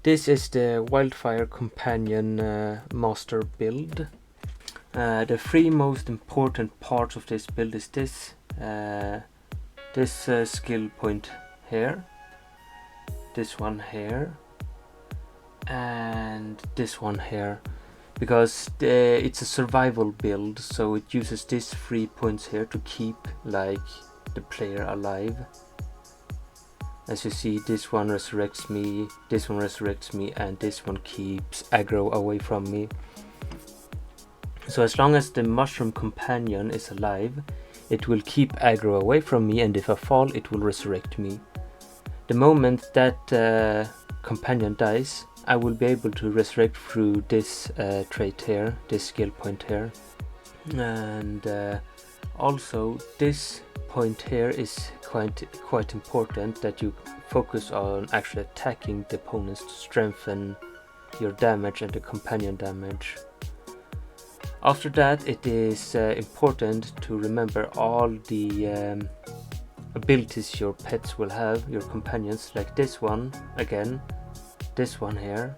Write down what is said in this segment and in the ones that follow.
This is the Wildfire Companion master build. The three most important parts of this build is this skill point here, this one here, and this one here, because it's a survival build, so it uses these 3 points here to keep like the player alive. As you see, this one resurrects me, this one resurrects me, and this one keeps aggro away from me. So as long as the mushroom companion is alive, it will keep aggro away from me, and if I fall, it will resurrect me. The moment that companion dies, I will be able to resurrect through this trait here, this skill point here. And also this point here is quite important, that you focus on actually attacking the opponents to strengthen your damage and the companion damage. After that, it is important to remember all the abilities your pets will have, your companions, like this one again, this one here,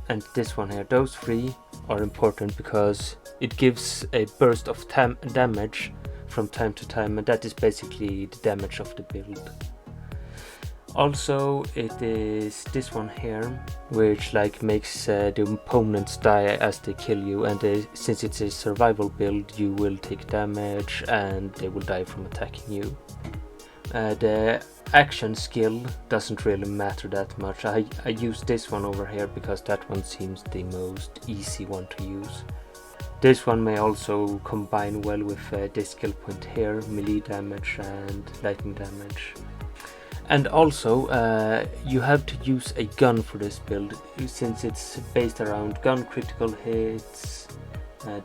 and this one here. Those three are important because it gives a burst of damage from time to time, and that is basically the damage of the build. Also, it is this one here, which like makes the opponents die as they kill you, and since it's a survival build, you will take damage and they will die from attacking you. The action skill doesn't really matter that much. I use this one over here because that one seems the most easy one to use. This one may also combine well with this skill point here, melee damage and lightning damage. And also, you have to use a gun for this build, since it's based around gun critical hits.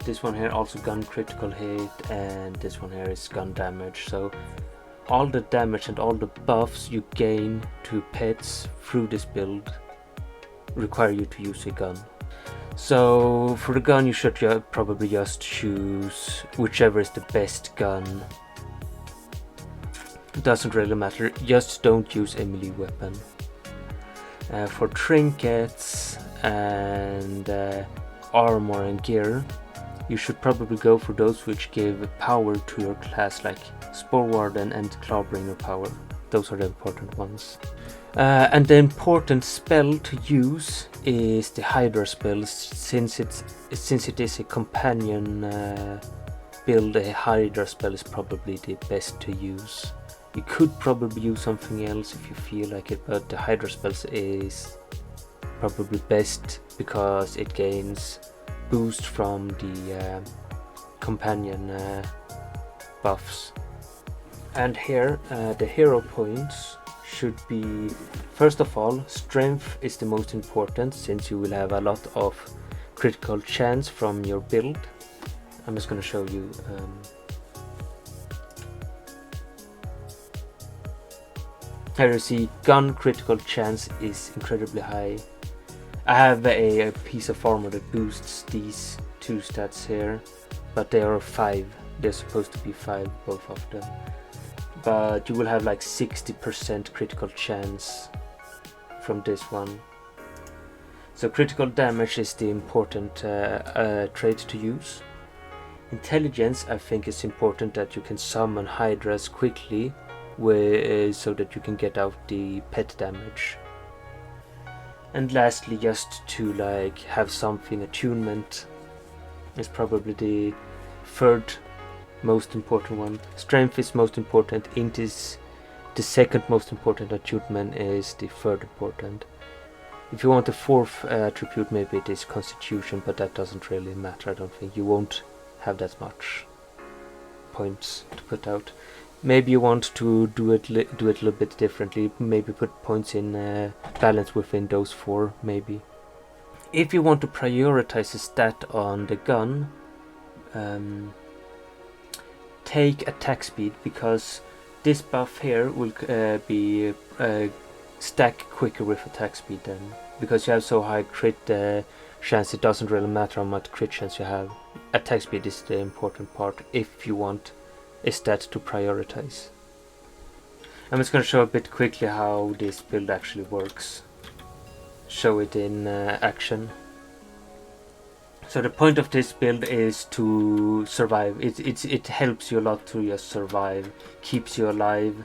This one here also gun critical hit, and this one here is gun damage. So all the damage and all the buffs you gain to pets through this build require you to use a gun. So for the gun, you should probably just choose whichever is the best gun. It doesn't really matter, just don't use a melee weapon. For trinkets and armor and gear, you should probably go for those which give power to your class, like Spore Warden and Clawbringer power. Those are the important ones. And the important spell to use is the Hydra spell, since it is a companion build. A Hydra spell is probably the best to use. You could probably use something else if you feel like it, but the Hydra spells is probably best because it gains boost from the companion buffs. And here the hero points should be, first of all, strength is the most important, since you will have a lot of critical chance from your build. I'm just going to show you. Here you see gun critical chance is incredibly high. I have a piece of armor that boosts these two stats here, but they are 5. They're supposed to be 5, both of them. But you will have like 60% critical chance from this one. So critical damage is the important trait to use. Intelligence, I think it's important that you can summon Hydras quickly, so that you can get out the pet damage. And lastly, just to like have something, attunement is probably the third most important one. Strength is most important, int is the second most important, attunement is the third important. If you want a fourth attribute, maybe it is constitution, but that doesn't really matter. I don't think you won't have that much points to put out. Maybe you want to do it a little bit differently, maybe put points in balance within those 4, maybe. If you want to prioritize a stat on the gun, take attack speed, because this buff here will be stack quicker with attack speed then, because you have so high crit chance. It doesn't really matter how much crit chance you have. Attack speed is the important part if you want a stat to prioritize. I'm just going to show a bit quickly how this build actually works. show it in action. So the point of this build is to survive. It helps you a lot to just survive, keeps you alive,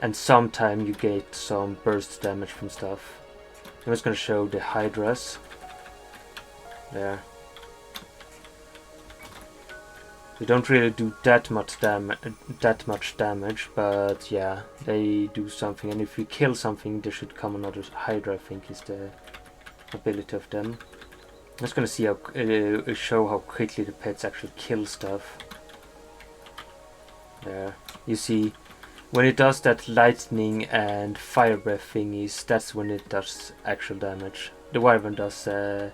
and sometimes you get some burst damage from stuff. I'm just gonna show the Hydras. There. They don't really do that much damage, but yeah, they do something. And if you kill something, there should come another Hydra. I think is the ability of them. I'm just gonna see how show how quickly the pets actually kill stuff. There, you see, when it does that lightning and fire breath thingies, that's when it does actual damage. The Wyvern does the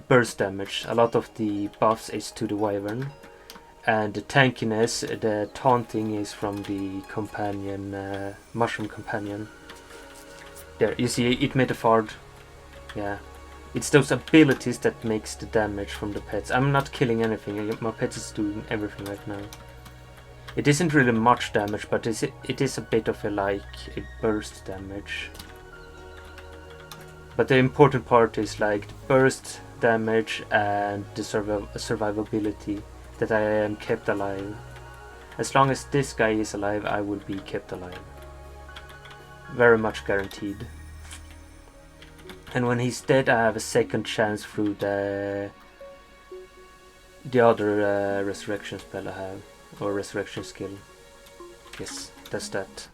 burst damage. A lot of the buffs is to the Wyvern. And the tankiness, the taunting is from the companion, mushroom companion. There, you see, it made a fard. Yeah, it's those abilities that makes the damage from the pets. I'm not killing anything. My pet is doing everything right now. It isn't really much damage, but it is a bit of a burst damage. But the important part is like the burst damage and the survivability. That I am kept alive. As long as this guy is alive, I will be kept alive. Very much guaranteed. And when he's dead, I have a second chance through the other resurrection spell I have, or resurrection skill. Yes, that's that.